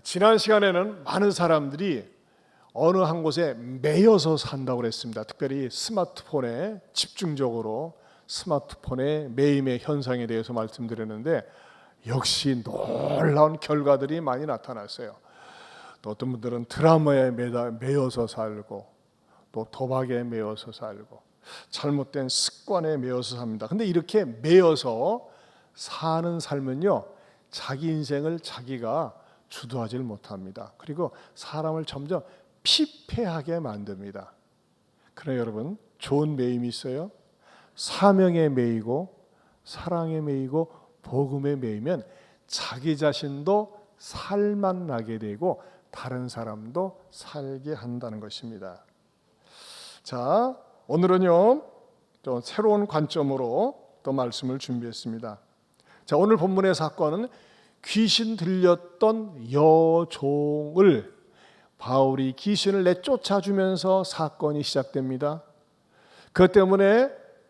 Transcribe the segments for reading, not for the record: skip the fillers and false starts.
지난 시간에는 많은 사람들이 어느 한 곳에 매여서 산다고 그랬습니다. 특별히 스마트폰에 집중적으로 스마트폰의 매임의 현상에 대해서 말씀드렸는데 역시 놀라운 결과들이 많이 나타났어요. 또 어떤 분들은 드라마에 매여서 살고 또 도박에 매여서 살고 잘못된 습관에 매여서 삽니다. 근데 이렇게 매여서 사는 삶은요, 자기 인생을 자기가 주도하지 못합니다. 그리고 사람을 점점 피폐하게 만듭니다. 그러나 여러분, 좋은 매임이 있어요. 사명에 매이고 사랑에 매이고 복음에 매이면 자기 자신도 살만 나게 되고 다른 사람도 살게 한다는 것입니다. 자, 오늘은요 또 새로운 관점으로 또 말씀을 준비했습니다. 자, 오늘 본문의 사건은 귀신 들렸던 여종을 바울이 귀신을 내쫓아주면서 사건이 시작됩니다. 그것 때문에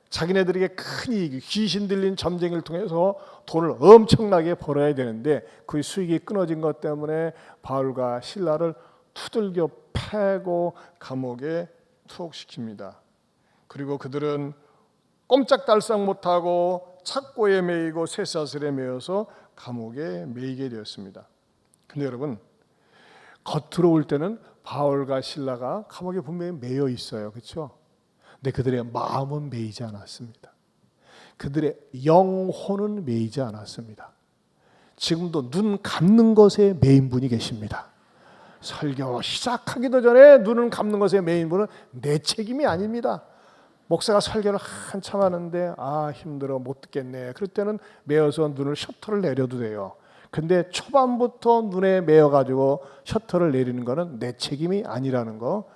자기네들에게 큰 이익이, 귀신 들린 점쟁이를 통해서 돈을 엄청나게 벌어야 되는데 그 수익이 끊어진 것 때문에 바울과 실라를 두들겨 패고 감옥에 투옥시킵니다. 그리고 그들은 꼼짝달싹 못하고 착고에 매이고 쇠사슬에 매여서 감옥에 매이게 되었습니다. 근데 여러분, 겉으로 올 때는 바울과 실라가 감옥에 분명히 매여 있어요. 그렇죠? 근데 그들의 마음은 매이지 않았습니다. 그들의 영혼은 매이지 않았습니다. 지금도 눈 감는 것에 매인 분이 계십니다. 설교 시작하기도 전에 눈을 감는 것에 매인 분은 내 책임이 아닙니다. 목사가 설교를 한참 하는데 힘들어 못 듣겠네. 그럴 때는 매여서 눈을 셔터를 내려도 돼요. 근데 초반부터 눈에 매여가지고 셔터를 내리는 것은 내 책임이 아니라는 거.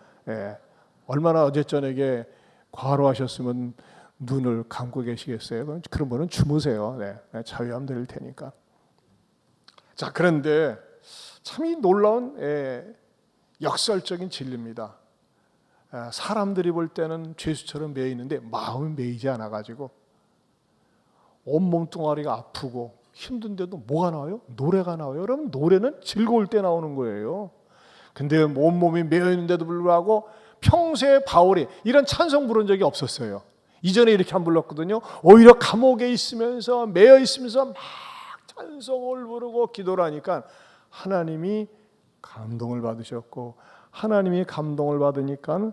얼마나 어제 저녁에 과로하셨으면 눈을 감고 계시겠어요? 그런 분은 주무세요. 자유함 드릴 테니까. 자, 그런데 참 이 놀라운 역설적인 진리입니다. 사람들이 볼 때는 죄수처럼 매여 있는데 마음이 매이지 않아가지고 온몸 뚱아리가 아프고 힘든데도 뭐가 나와요? 노래가 나와요. 여러분, 노래는 즐거울 때 나오는 거예요. 근데 온몸이 매여 있는데도 불구하고 평소에 바울이 이런 찬송 부른 적이 없었어요. 이전에 이렇게 안 불렀거든요. 오히려 감옥에 있으면서 매여 있으면서 막 찬송을 부르고 기도를 하니까 하나님이 감동을 받으셨고, 하나님이 감동을 받으니까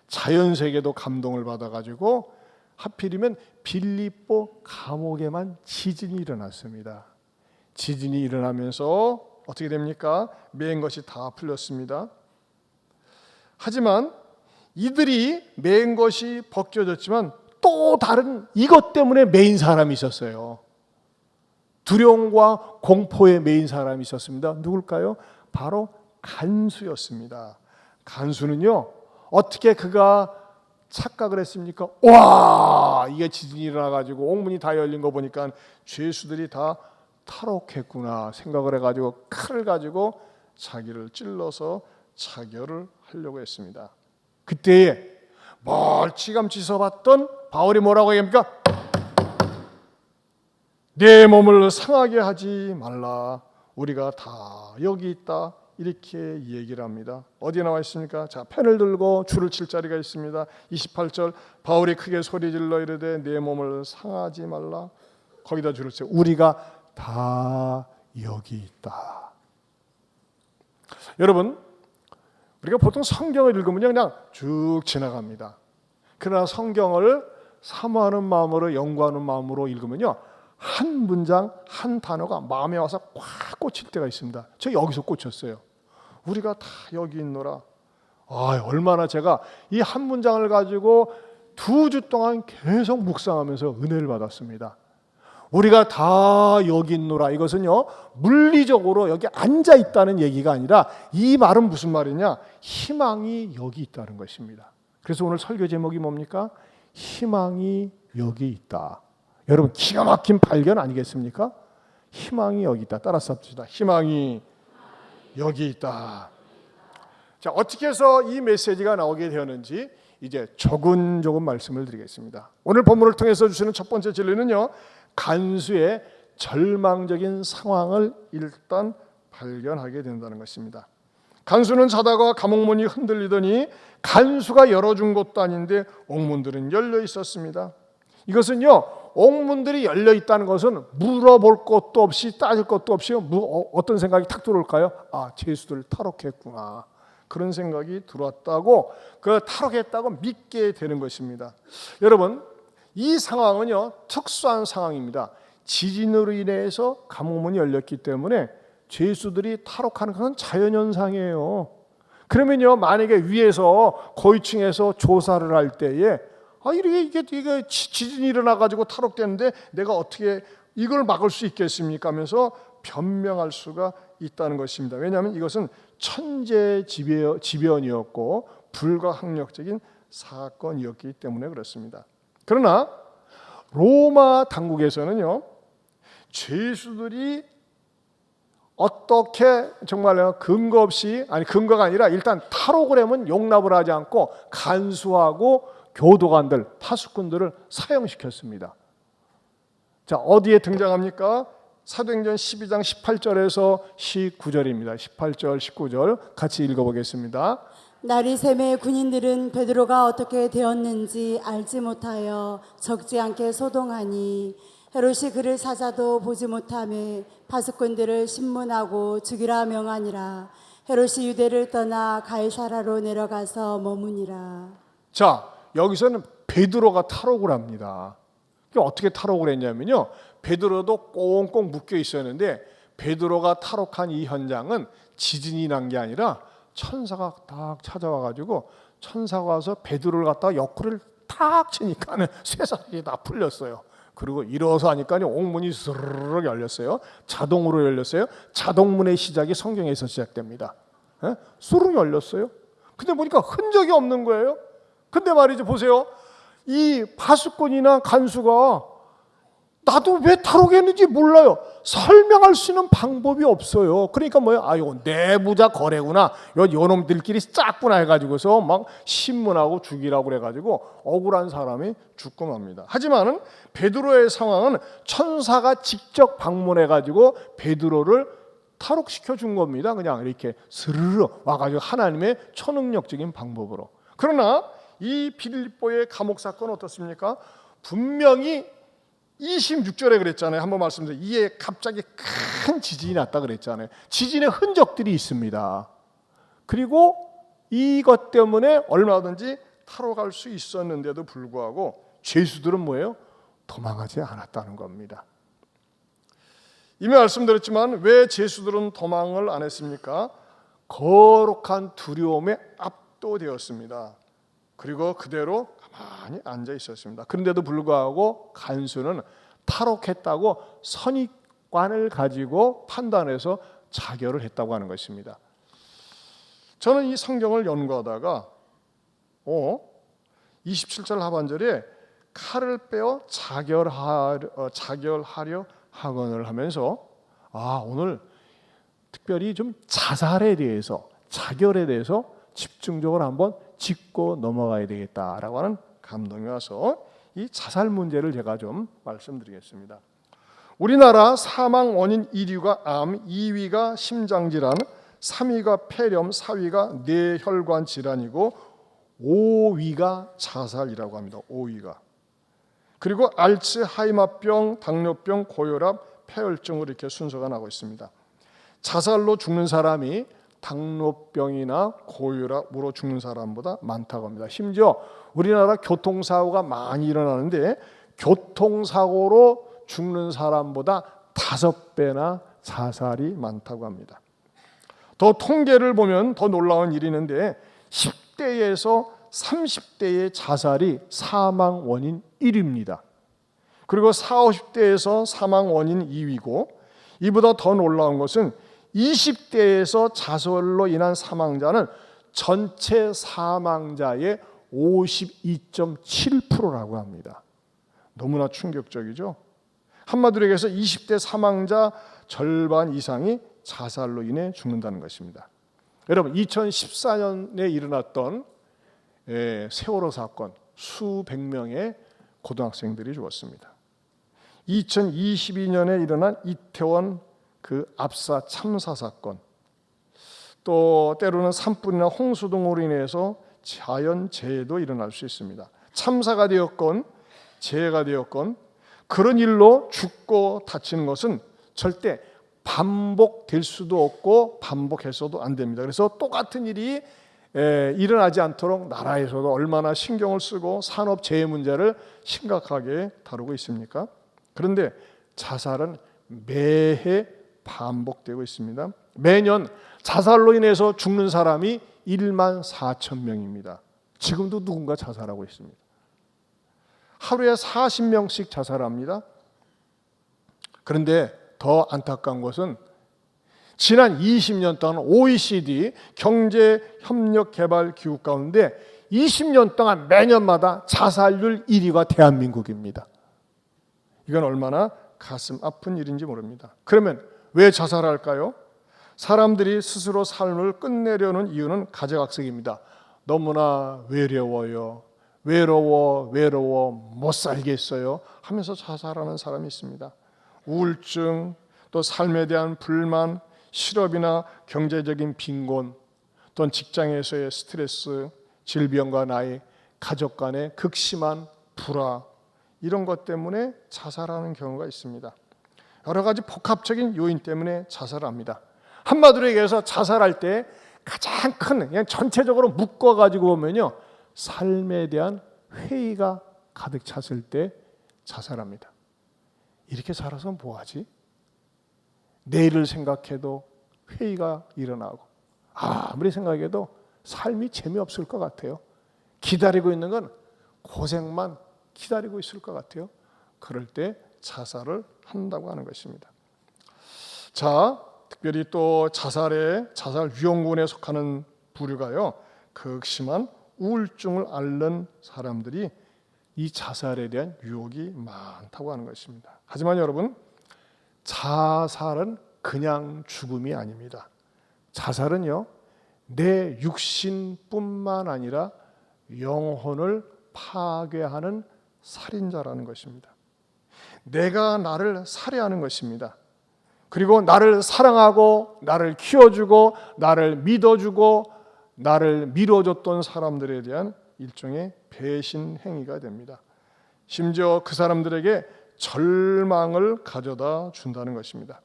자연세계도 감동을 받아가지고 하필이면 빌립보 감옥에만 지진이 일어났습니다. 지진이 일어나면서 어떻게 됩니까? 매인 것이 다 풀렸습니다. 하지만 이들이 매인 것이 벗겨졌지만 또 다른 이것 때문에 매인 사람이 있었어요. 두려움과 공포에 매인 사람이 있었습니다. 누굴까요? 바로 간수였습니다. 간수는요, 어떻게 그가 착각을 했습니까? 와, 이게 지진이 일어나가지고 옥문이 다 열린 거 보니까 죄수들이 다 탈옥했구나 생각을 해가지고 칼을 가지고 자기를 찔러서 자결을 하려고 했습니다. 그때에 멀찌감치 서봤던 바울이 뭐라고 얘기합니까? 내 몸을 상하게 하지 말라. 우리가 다 여기 있다. 이렇게 얘기를 합니다. 어디에 나와 있습니까? 자, 펜을 들고 줄을 칠 자리가 있습니다. 28절, 바울이 크게 소리질러 이르되 내 몸을 상하지 말라. 거기다 줄을 쳐요. 우리가 다 여기 있다. 여러분, 우리가 보통 성경을 읽으면 그냥 쭉 지나갑니다. 그러나 성경을 사모하는 마음으로, 연구하는 마음으로 읽으면요, 한 문장, 한 단어가 마음에 와서 꽉 꽂힐 때가 있습니다. 저 여기서 꽂혔어요. 우리가 다 여기 있노라. 얼마나 제가 이 한 문장을 가지고 2주 동안 계속 묵상하면서 은혜를 받았습니다. 우리가 다 여기 있노라. 이것은요, 물리적으로 여기 앉아 있다는 얘기가 아니라 이 말은 무슨 말이냐? 희망이 여기 있다는 것입니다. 그래서 오늘 설교 제목이 뭡니까? 희망이 여기 있다. 여러분, 기가 막힌 발견 아니겠습니까? 희망이 여기 있다. 따라서 합시다. 희망이 여기 있다. 자, 어떻게 해서 이 메시지가 나오게 되었는지 이제 조금 말씀을 드리겠습니다. 오늘 본문을 통해서 주시는 첫 번째 진리는요, 간수의 절망적인 상황을 일단 발견하게 된다는 것입니다. 간수는 자다가 감옥문이 흔들리더니 간수가 열어준 것도 아닌데 옥문들은 열려 있었습니다. 이것은요, 옥문들이 열려 있다는 것은 물어볼 것도 없이 따질 것도 없이 어떤 생각이 탁 들어올까요? 아, 죄수들 탈옥했구나. 그런 생각이 들어왔다고, 그 탈옥했다고 믿게 되는 것입니다. 여러분, 이 상황은요, 특수한 상황입니다. 지진으로 인해서 감옥문이 열렸기 때문에 죄수들이 탈옥하는 것은 자연현상이에요. 그러면요, 만약에 위에서 고위층에서 조사를 할 때에 이게 지진이 일어나가지고 탈옥되는데 내가 어떻게 이걸 막을 수 있겠습니까? 하면서 변명할 수가 있다는 것입니다. 왜냐하면 이것은 천재지변이었고 불가항력적인 사건이었기 때문에 그렇습니다. 그러나 로마 당국에서는요, 죄수들이 어떻게 정말요 근거가 아니라 일단 탈옥을 하면 용납을 하지 않고 간수하고 교도관들, 파수꾼들을 사형시켰습니다. 자, 어디에 등장합니까? 사도행전 12장 18절에서 19절입니다. 18절, 19절 같이 읽어보겠습니다. 날이 새매 군인들은 베드로가 어떻게 되었는지 알지 못하여 적지 않게 소동하니 헤롯이 그를 찾아도 보지 못하며 파수꾼들을 신문하고 죽이라 명하니라. 헤롯이 유대를 떠나 가이사라로 내려가서 머무니라. 자, 여기서는 베드로가 탈옥을 합니다. 어떻게 탈옥을 했냐면요, 베드로도 꽁꽁 묶여 있었는데 베드로가 탈옥한 이 현장은 지진이 난 게 아니라 천사가 딱 찾아와가지고 천사가 와서 베드로를 갖다가 옆구리를 탁 치니까는 쇠사슬이 다 풀렸어요. 그리고 일어서 하니까요, 옥문이 스르륵 열렸어요. 자동으로 열렸어요. 자동문의 시작이 성경에서 시작됩니다. 수룩 열렸어요. 근데 보니까 흔적이 없는 거예요. 근데 말이죠, 보세요. 이 파수꾼이나 간수가 나도 왜 탈옥했는지 몰라요. 설명할 수 있는 방법이 없어요. 그러니까 뭐예요? 이거 내부자 거래구나. 요놈들끼리 짰구나 해가지고서 막 신문하고 죽이라고 그래가지고 억울한 사람이 죽고 맙니다. 하지만은 베드로의 상황은 천사가 직접 방문해가지고 베드로를 탈옥시켜 준 겁니다. 그냥 이렇게 스르르 와가지고 하나님의 초능력적인 방법으로. 그러나 이 빌립보의 감옥 사건은 어떻습니까? 분명히 26절에 그랬잖아요. 한번 말씀드려요. 이에 갑자기 큰 지진이 났다 그랬잖아요. 지진의 흔적들이 있습니다. 그리고 이것 때문에 얼마든지 탈옥할 수 있었는데도 불구하고 죄수들은 뭐예요? 도망하지 않았다는 겁니다. 이미 말씀드렸지만 왜 죄수들은 도망을 안 했습니까? 거룩한 두려움에 압도되었습니다. 그리고 그대로 가만히 앉아 있었습니다. 그런데도 불구하고 간수는 탈옥했다고 선입관을 가지고 판단해서 자결을 했다고 하는 것입니다. 저는 이 성경을 연구하다가 27절 하반절에 칼을 빼어 자결하려 하건을 하면서 오늘 특별히 좀 자살에 대해서, 자결에 대해서 집중적으로 한번 짚고 넘어가야 되겠다라고 하는 감동이 와서 이 자살 문제를 제가 좀 말씀드리겠습니다. 우리나라 사망 원인 1위가 암, 2위가 심장질환, 3위가 폐렴, 4위가 뇌혈관 질환이고 5위가 자살이라고 합니다. 5위가. 그리고 알츠하이머병, 당뇨병, 고혈압, 폐혈증으로 이렇게 순서가 나고 있습니다. 자살로 죽는 사람이 당뇨병이나 고혈압으로 죽는 사람보다 많다고 합니다. 심지어 우리나라 교통사고가 많이 일어나는데 교통사고로 죽는 사람보다 5배나 자살이 많다고 합니다. 더 통계를 보면 더 놀라운 일이 있는데 10대에서 30대의 자살이 사망 원인 1위입니다. 그리고 40, 50대에서 사망 원인 2위고 이보다 더 놀라운 것은 20대에서 자살로 인한 사망자는 전체 사망자의 52.7%라고 합니다. 너무나 충격적이죠. 한마디로 얘기해서 20대 사망자 절반 이상이 자살로 인해 죽는다는 것입니다. 여러분, 2014년에 일어났던 세월호 사건, 수백 명의 고등학생들이 죽었습니다. 2022년에 일어난 이태원 그 압사 참사 사건, 또 때로는 산불이나 홍수 등으로 인해서 자연재해도 일어날 수 있습니다. 참사가 되었건 재해가 되었건 그런 일로 죽고 다치는 것은 절대 반복될 수도 없고 반복해서도 안 됩니다. 그래서 똑같은 일이 일어나지 않도록 나라에서도 얼마나 신경을 쓰고 산업재해 문제를 심각하게 다루고 있습니까? 그런데 자살은 매해 반복되고 있습니다. 매년 자살로 인해서 죽는 사람이 1만 4천 명입니다. 지금도 누군가 자살하고 있습니다. 하루에 40명씩 자살합니다. 그런데 더 안타까운 것은 지난 20년 동안 OECD 경제협력개발기구 가운데 20년 동안 매년마다 자살률 1위가 대한민국입니다. 이건 얼마나 가슴 아픈 일인지 모릅니다. 그러면 왜 자살할까요? 사람들이 스스로 삶을 끝내려는 이유는 가지각색입니다. 너무나 외로워요. 외로워 못 살겠어요 하면서 자살하는 사람이 있습니다. 우울증, 또 삶에 대한 불만, 실업이나 경제적인 빈곤, 또는 직장에서의 스트레스, 질병과 나이, 가족 간의 극심한 불화, 이런 것 때문에 자살하는 경우가 있습니다. 여러 가지 복합적인 요인 때문에 자살합니다. 한마디로 얘기해서 자살할 때 가장 큰, 그냥 전체적으로 묶어가지고 보면요, 삶에 대한 회의가 가득 찼을 때 자살합니다. 이렇게 살아서 뭐하지? 내일을 생각해도 회의가 일어나고 아무리 생각해도 삶이 재미없을 것 같아요. 기다리고 있는 건 고생만 기다리고 있을 것 같아요. 그럴 때 자살을 한다고 하는 것입니다. 자, 특별히 또 자살 위험군에 속하는 부류가요, 극심한 우울증을 앓는 사람들이 이 자살에 대한 유혹이 많다고 하는 것입니다. 하지만 여러분, 자살은 그냥 죽음이 아닙니다. 자살은요, 내 육신뿐만 아니라 영혼을 파괴하는 살인자라는 것입니다. 내가 나를 살해하는 것입니다. 그리고 나를 사랑하고 나를 키워주고 나를 믿어주고 나를 밀어줬던 사람들에 대한 일종의 배신 행위가 됩니다. 심지어 그 사람들에게 절망을 가져다 준다는 것입니다.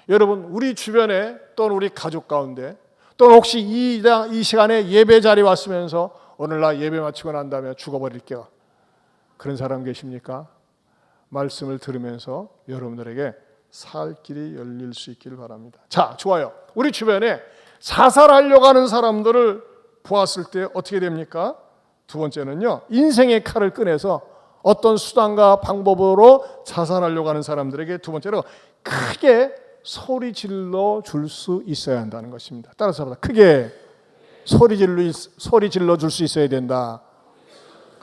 여러분, 우리 주변에 또는 우리 가족 가운데 또는 혹시 이 시간에 예배 자리에 왔으면서 오늘 나 예배 마치고 난 다음에 죽어버릴게요, 그런 사람 계십니까? 말씀을 들으면서 여러분들에게 살 길이 열릴 수 있기를 바랍니다. 자, 좋아요. 우리 주변에 자살하려고 하는 사람들을 보았을 때 어떻게 됩니까? 두 번째는요, 인생의 칼을 꺼내서 어떤 수단과 방법으로 자살하려고 하는 사람들에게 두 번째로 크게 소리 질러 줄 수 있어야 한다는 것입니다. 따라서 크게 소리 질러 줄 수 있어야 된다.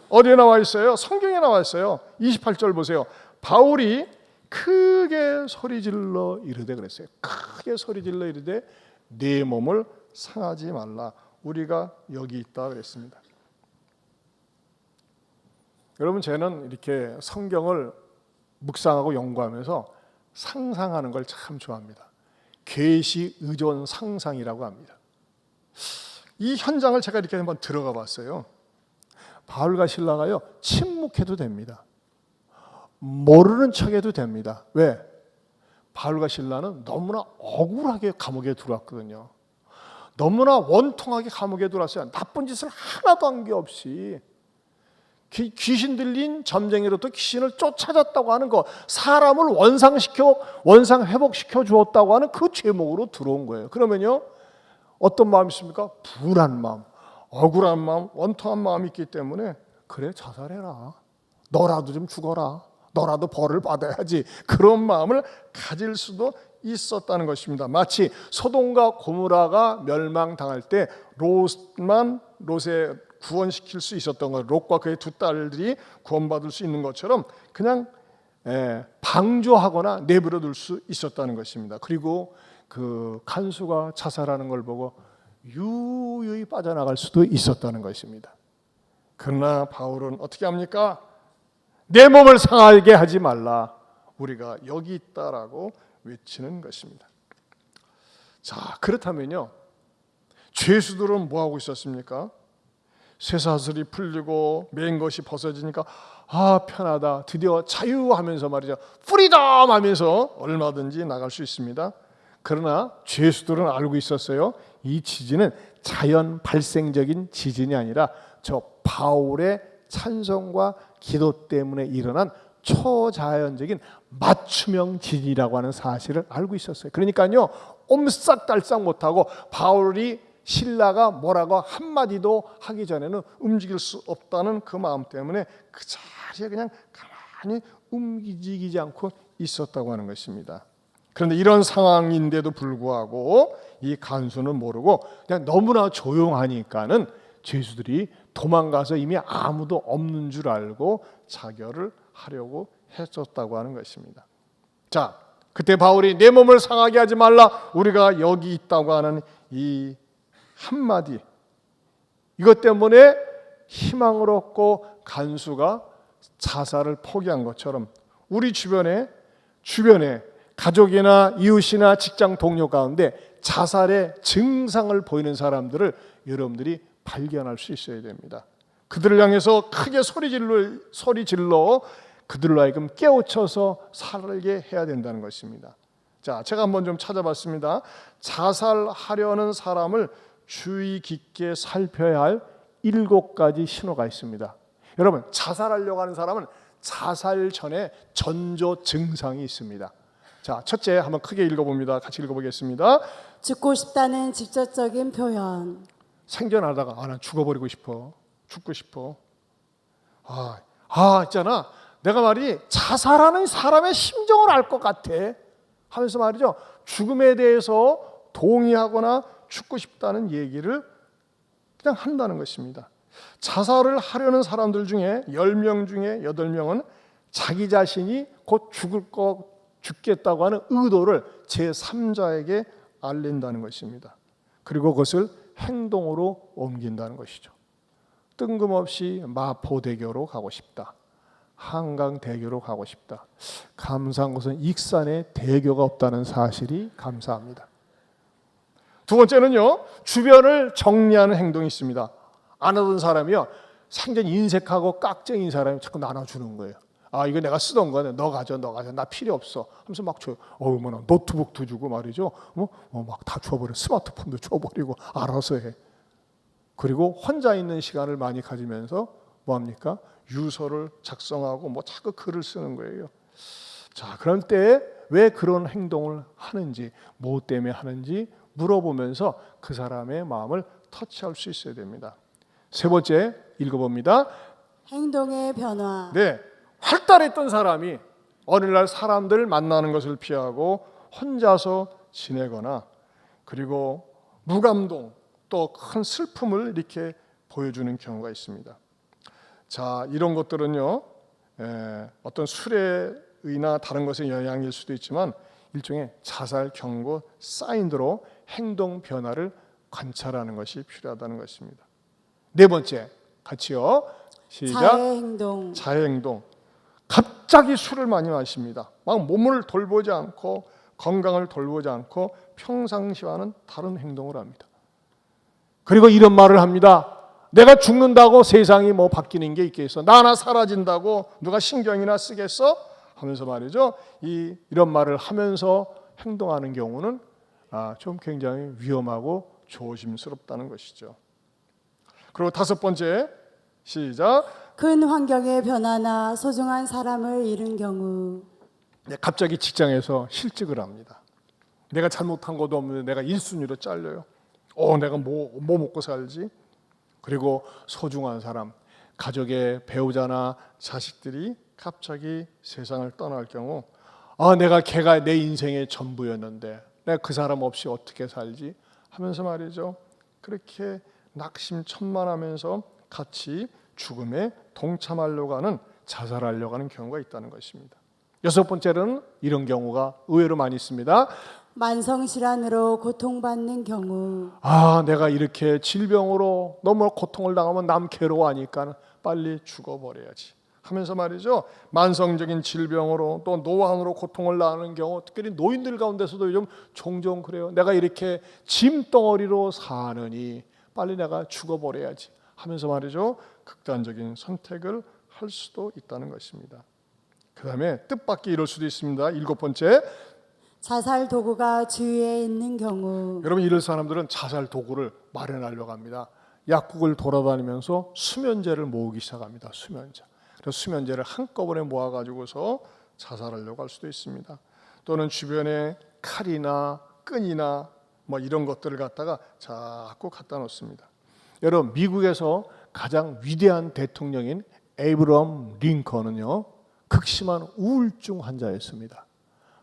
어디에 나와 있어요? 성경에 나와 있어요. 28절 보세요. 바울이 크게 소리 질러 이르되 그랬어요. 크게 소리 질러 이르되 네 몸을 상하지 말라. 우리가 여기 있다 그랬습니다. 여러분, 저는 이렇게 성경을 묵상하고 연구하면서 상상하는 걸 참 좋아합니다. 계시 의존 상상이라고 합니다. 이 현장을 제가 이렇게 한번 들어가 봤어요. 바울과 실라가요, 침묵해도 됩니다. 모르는 척해도 됩니다. 왜? 바울과 실라는 너무나 억울하게 감옥에 들어왔거든요. 너무나 원통하게 감옥에 들어왔어요. 나쁜 짓을 하나도 한 게 없이 귀신 들린 점쟁이로부터 귀신을 쫓아졌다고 하는 것, 사람을 원상 회복시켜 주었다고 하는 그 제목으로 들어온 거예요. 그러면요, 어떤 마음이 있습니까? 분한 마음, 억울한 마음, 원통한 마음이 있기 때문에 그래, 자살해라, 너라도 좀 죽어라, 너라도 벌을 받아야지, 그런 마음을 가질 수도 있었다는 것입니다. 마치 소돔과 고모라가 멸망당할 때 롯에 구원시킬 수 있었던 것, 롯과 그의 두 딸들이 구원받을 수 있는 것처럼 그냥 방조하거나 내버려둘 수 있었다는 것입니다. 그리고 그 간수가 자살하는 걸 보고 유유히 빠져나갈 수도 있었다는 것입니다. 그러나 바울은 어떻게 합니까? 내 몸을 상하게 하지 말라, 우리가 여기 있다라고 외치는 것입니다. 자, 그렇다면요, 죄수들은 뭐 하고 있었습니까? 쇠사슬이 풀리고 맨 것이 벗어지니까 편하다, 드디어 자유하면서 말이죠, 프리덤 하면서 얼마든지 나갈 수 있습니다. 그러나 죄수들은 알고 있었어요. 이 지진은 자연 발생적인 지진이 아니라 저 바울의 찬송과 기도 때문에 일어난 초자연적인 맞춤형 지진이라고 하는 사실을 알고 있었어요. 그러니까요, 옴싹달싹 못하고 바울이 신라가 뭐라고 한마디도 하기 전에는 움직일 수 없다는 그 마음 때문에 그 자리에 그냥 가만히 움직이지 않고 있었다고 하는 것입니다. 그런데 이런 상황인데도 불구하고 이 간수는 모르고 그냥 너무나 조용하니까는 죄수들이 도망가서 이미 아무도 없는 줄 알고 자결을 하려고 했었다고 하는 것입니다. 자, 그때 바울이 내 몸을 상하게 하지 말라, 우리가 여기 있다고 하는 이 한마디, 이것 때문에 희망을 얻고 간수가 자살을 포기한 것처럼 우리 주변에 가족이나 이웃이나 직장 동료 가운데 자살의 증상을 보이는 사람들을 여러분들이 발견할 수 있어야 됩니다. 그들을 향해서 크게 소리 질러 그들로 하여금 깨우쳐서 살게 해야 된다는 것입니다. 자, 제가 한번 좀 찾아봤습니다. 자살하려는 사람을 주의 깊게 살펴야 할 7가지 신호가 있습니다. 여러분, 자살하려고 하는 사람은 자살 전에 전조 증상이 있습니다. 자, 첫째 한번 크게 읽어봅니다. 같이 읽어보겠습니다. 죽고 싶다는 직접적인 표현. 생존하다가 난 죽어버리고 싶어, 죽고 싶어. 있잖아, 내가 말이 자살하는 사람의 심정을 알 것 같아 하면서 말이죠, 죽음에 대해서 동의하거나 죽고 싶다는 얘기를 그냥 한다는 것입니다. 자살을 하려는 사람들 중에 10명 중에 8명은 자기 자신이 곧 죽겠다고 하는 의도를 제3자에게 알린다는 것입니다. 그리고 그것을 행동으로 옮긴다는 것이죠. 뜬금없이 마포대교로 가고 싶다, 한강대교로 가고 싶다. 감사한 것은 익산에 대교가 없다는 사실이 감사합니다. 두 번째는요, 주변을 정리하는 행동이 있습니다. 안 하던 사람이요, 상당히 인색하고 깍쟁인 사람이 자꾸 나눠주는 거예요. 이거 내가 쓰던 거네, 너 가져, 나 필요 없어 하면서 막 줘요. 뭐 노트북도 주고 말이죠, 막 다 줘버려, 스마트폰도 줘버리고 알아서 해. 그리고 혼자 있는 시간을 많이 가지면서 뭐합니까? 유서를 작성하고 자꾸 글을 쓰는 거예요. 자, 그런 때에 왜 그런 행동을 하는지, 뭐 때문에 하는지 물어보면서 그 사람의 마음을 터치할 수 있어야 됩니다. 세 번째 읽어봅니다. 행동의 변화. 네, 활달했던 사람이 어느 날 사람들 만나는 것을 피하고 혼자서 지내거나, 그리고 무감동 또 큰 슬픔을 이렇게 보여주는 경우가 있습니다. 자, 이런 것들은요, 어떤 술에 의나 다른 것의 영향일 수도 있지만 일종의 자살 경고 사인으로 행동 변화를 관찰하는 것이 필요하다는 것입니다. 네 번째, 같이요. 시작. 자해 행동. 갑자기 술을 많이 마십니다. 막 몸을 돌보지 않고 건강을 돌보지 않고 평상시와는 다른 행동을 합니다. 그리고 이런 말을 합니다. 내가 죽는다고 세상이 바뀌는 게 있겠어? 나 하나 사라진다고 누가 신경이나 쓰겠어? 하면서 말이죠, 이런 말을 하면서 행동하는 경우는 좀 굉장히 위험하고 조심스럽다는 것이죠. 그리고 다섯 번째, 시작. 큰 환경의 변화나 소중한 사람을 잃은 경우. 갑자기 직장에서 실직을 합니다. 내가 잘못한 것도 없는데 내가 1순위로 잘려요. 내가 뭐 먹고 살지? 그리고 소중한 사람, 가족의 배우자나 자식들이 갑자기 세상을 떠날 경우, 걔가 내 인생의 전부였는데 내가 그 사람 없이 어떻게 살지? 하면서 말이죠, 그렇게 낙심천만하면서 같이 죽음에 동참하려고 하는, 자살하려고 하는 경우가 있다는 것입니다. 여섯 번째는 이런 경우가 의외로 많이 있습니다. 만성질환으로 고통받는 경우. 내가 이렇게 질병으로 너무 고통을 당하면 남 괴로워하니까 빨리 죽어버려야지 하면서 말이죠. 만성적인 질병으로 또 노환으로 고통을 당하는 경우, 특별히 노인들 가운데서도 요즘 종종 그래요. 내가 이렇게 짐덩어리로 사느니 빨리 내가 죽어버려야지 하면서 말이죠. 극단적인 선택을 할 수도 있다는 것입니다. 그 다음에 뜻밖의 이럴 수도 있습니다. 7번째, 자살 도구가 주위에 있는 경우. 여러분 이럴 사람들은 자살 도구를 마련하려고 합니다. 약국을 돌아다니면서 수면제를 모으기 시작합니다. 수면제. 그래서 수면제를 한꺼번에 모아가지고서 자살하려고 할 수도 있습니다. 또는 주변에 칼이나 끈이나 뭐 이런 것들을 갖다가 자꾸 갖다 놓습니다. 여러분 미국에서 가장 위대한 대통령인 에이브러함 링컨은요 극심한 우울증 환자였습니다.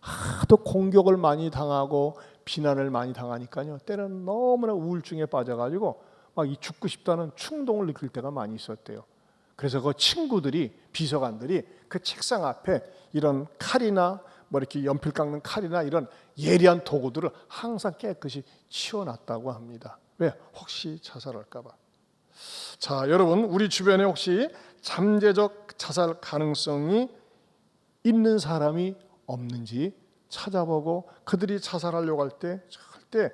하도 공격을 많이 당하고 비난을 많이 당하니까요 때는 너무나 우울증에 빠져가지고 막 이 죽고 싶다는 충동을 느낄 때가 많이 있었대요. 그래서 그 친구들이 비서관들이 그 책상 앞에 이런 칼이나 뭐 이렇게 연필 깎는 칼이나 이런 예리한 도구들을 항상 깨끗이 치워놨다고 합니다. 왜? 혹시 자살할까 봐. 자, 여러분 우리 주변에 혹시 잠재적 자살 가능성이 있는 사람이 없는지 찾아보고 그들이 자살하려고 할 때 절대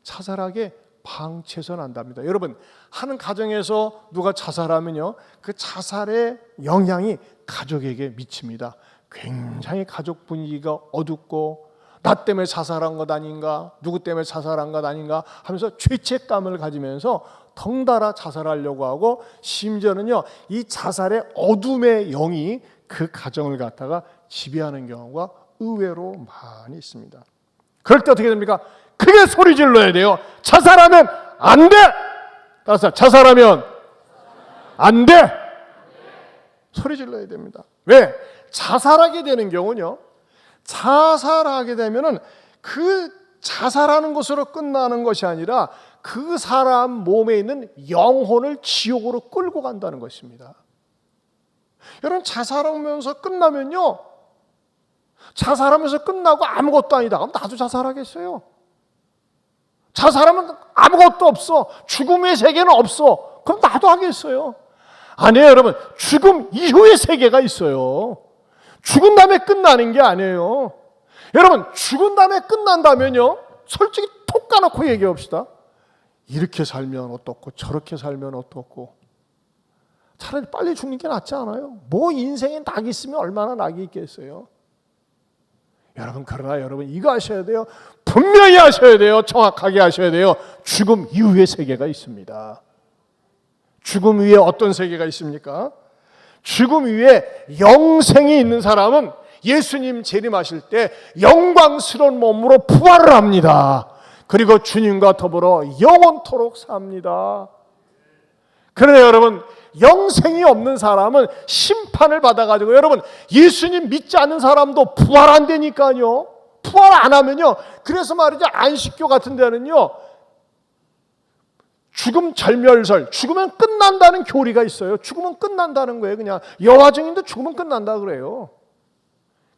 자살하게 방치해서는 안 됩니다. 여러분 하는 가정에서 누가 자살하면요 그 자살의 영향이 가족에게 미칩니다. 굉장히 가족 분위기가 어둡고 나 때문에 자살한 것 아닌가, 누구 때문에 자살한 것 아닌가 하면서 죄책감을 가지면서 덩달아 자살하려고 하고 심지어는요 이 자살의 어둠의 영이 그 가정을 갖다가 지배하는 경우가 의외로 많이 있습니다. 그럴 때 어떻게 됩니까? 크게 소리 질러야 돼요. 자살하면 안 돼. 따라서 자살하면 안 돼. 소리 질러야 됩니다. 왜? 자살하게 되는 경우는요. 자살하게 되면은 그 자살하는 것으로 끝나는 것이 아니라 그 사람 몸에 있는 영혼을 지옥으로 끌고 간다는 것입니다. 여러분 자살하면서 끝나면요. 자살하면서 끝나고 아무것도 아니다. 그럼 나도 자살하겠어요. 자살하면 아무것도 없어. 죽음의 세계는 없어. 그럼 나도 하겠어요. 아니에요, 여러분. 죽음 이후의 세계가 있어요. 죽은 다음에 끝나는 게 아니에요. 여러분, 죽은 다음에 끝난다면요. 솔직히 톡 까놓고 얘기해 봅시다. 이렇게 살면 어떻고 저렇게 살면 어떻고 차라리 빨리 죽는 게 낫지 않아요? 뭐 인생에 낙이 있으면 얼마나 낙이 있겠어요? 여러분 그러나 여러분 이거 하셔야 돼요. 분명히 하셔야 돼요. 정확하게 하셔야 돼요. 죽음 이후의 세계가 있습니다. 죽음 위에 어떤 세계가 있습니까? 죽음 위에 영생이 있는 사람은 예수님 재림하실 때 영광스러운 몸으로 부활을 합니다. 그리고 주님과 더불어 영원토록 삽니다. 그러나 여러분 영생이 없는 사람은 심판을 받아가지고 여러분 예수님 믿지 않는 사람도 부활 안 되니까요. 부활 안 하면요. 그래서 말이죠. 안식교 같은 데는요. 죽음 절멸설, 죽으면 끝난다는 교리가 있어요. 죽으면 끝난다는 거예요. 그냥 여화정인도 죽으면 끝난다 그래요.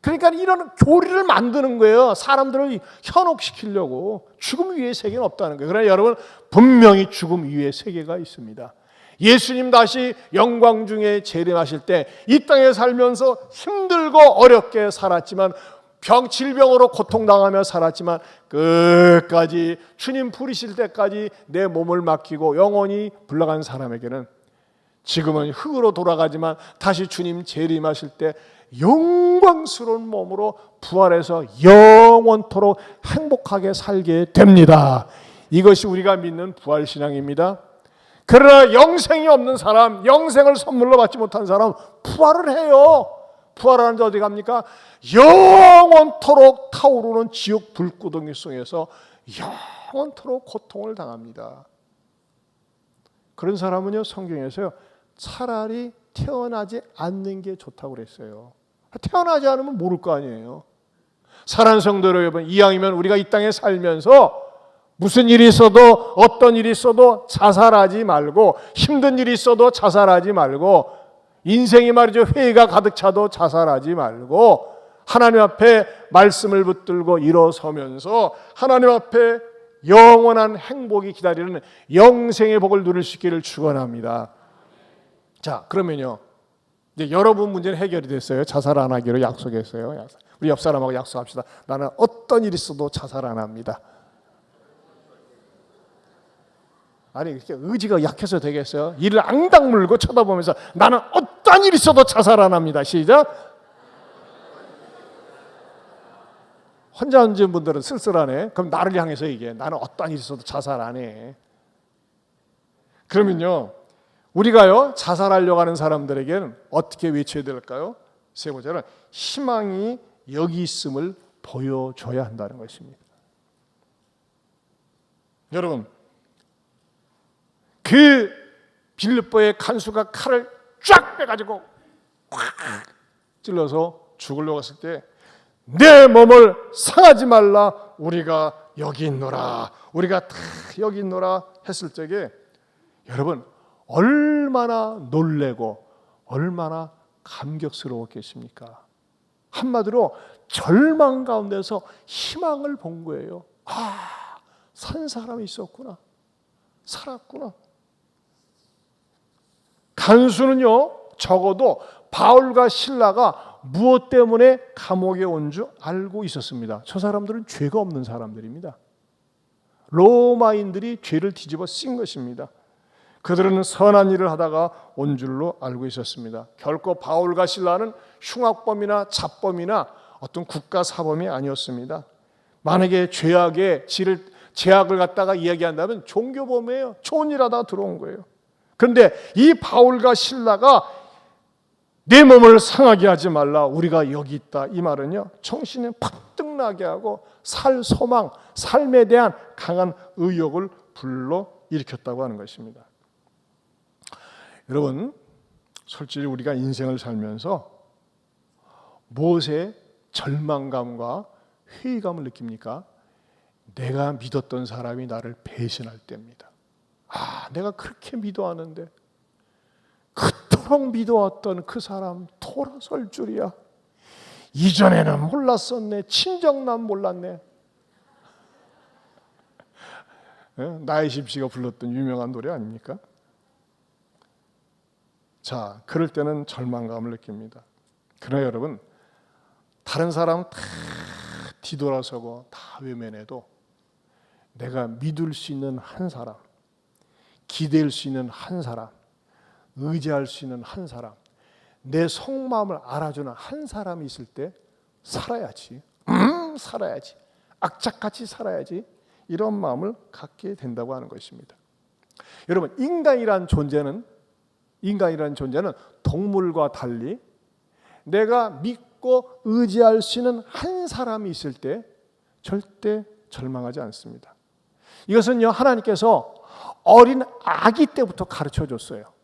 그러니까 이런 교리를 만드는 거예요. 사람들을 현혹시키려고. 죽음 위의 세계는 없다는 거예요. 그러나 여러분 분명히 죽음 위의 세계가 있습니다. 예수님 다시 영광 중에 재림하실 때 이 땅에 살면서 힘들고 어렵게 살았지만 질병으로 고통당하며 살았지만 끝까지 주님 부르실 때까지 내 몸을 맡기고 영원히 불러간 사람에게는 지금은 흙으로 돌아가지만 다시 주님 재림하실 때 영광스러운 몸으로 부활해서 영원토록 행복하게 살게 됩니다. 이것이 우리가 믿는 부활신앙입니다. 그러나 영생이 없는 사람, 영생을 선물로 받지 못한 사람 부활을 해요. 부활하는데 어디 갑니까? 영원토록 타오르는 지옥 불구덩이 속에서 영원토록 고통을 당합니다. 그런 사람은요 성경에서요 차라리 태어나지 않는 게 좋다고 그랬어요. 태어나지 않으면 모를 거 아니에요. 사랑하는 성도 여러분, 이왕이면 우리가 이 땅에 살면서 무슨 일이 있어도 어떤 일이 있어도 자살하지 말고 힘든 일이 있어도 자살하지 말고 인생이 말이죠 회의가 가득 차도 자살하지 말고 하나님 앞에 말씀을 붙들고 일어서면서 하나님 앞에 영원한 행복이 기다리는 영생의 복을 누릴 수 있기를 축원합니다. 자, 그러면요 이제 여러분 문제는 해결이 됐어요. 자살 안 하기로 약속했어요. 우리 옆 사람하고 약속합시다. 나는 어떤 일이 있어도 자살 안 합니다. 아니 이렇게 의지가 약해서 되겠어요? 이를 앙당 물고 쳐다보면서 나는 어떤 일이 있어도 자살 안 합니다. 시작. 혼자 앉은 분들은 쓸쓸하네. 그럼 나를 향해서 얘기해. 나는 어떤 일이 있어도 자살 안 해. 그러면요, 우리가요 자살하려고 하는 사람들에게는 어떻게 외쳐야 될까요? 세 번째는 희망이 여기 있음을 보여줘야 한다는 것입니다. 여러분, 그 빌립보의 간수가 칼을 쫙 빼가지고 꽉 찔러서 죽으려고 했을 때 내 몸을 상하지 말라, 우리가 여기 있노라, 우리가 다 여기 있노라 했을 적에 여러분 얼마나 놀래고 얼마나 감격스러웠겠습니까? 한마디로 절망 가운데서 희망을 본 거예요. 아, 산 사람이 있었구나, 살았구나. 간수는요 적어도 바울과 실라가 무엇 때문에 감옥에 온 줄 알고 있었습니다. 저 사람들은 죄가 없는 사람들입니다. 로마인들이 죄를 뒤집어 쓴 것입니다. 그들은 선한 일을 하다가 온 줄로 알고 있었습니다. 결코 바울과 실라는 흉악범이나 잡범이나 어떤 국가 사범이 아니었습니다. 만약에 죄악을 갖다가 이야기한다면 종교범이에요. 좋은 일 하다가 들어온 거예요. 그런데 이 바울과 실라가 내 몸을 상하게 하지 말라, 우리가 여기 있다, 이 말은요 정신을 팍 나게 하고 살 소망, 삶에 대한 강한 의욕을 불러일으켰다고 하는 것입니다. 여러분, 솔직히 우리가 인생을 살면서 무엇에 절망감과 회의감을 느낍니까? 내가 믿었던 사람이 나를 배신할 때입니다. 아, 내가 그렇게 믿어왔는데, 그토록 믿어왔던 그 사람 돌아설 줄이야. 이전에는 몰랐었네. 친정난 몰랐네. 나혜심 씨가 불렀던 유명한 노래 아닙니까? 자, 그럴 때는 절망감을 느낍니다. 그러나 여러분, 다른 사람 다 뒤돌아서고 다 외면해도 내가 믿을 수 있는 한 사람, 기댈 수 있는 한 사람, 의지할 수 있는 한 사람, 내 속마음을 알아주는 한 사람이 있을 때 살아야지, 살아야지, 악착같이 살아야지, 이런 마음을 갖게 된다고 하는 것입니다. 여러분, 인간이란 존재는 동물과 달리 내가 믿고 의지할 수 있는 한 사람이 있을 때 절대 절망하지 않습니다. 이것은요 하나님께서 어린 아기 때부터 가르쳐 줬어요.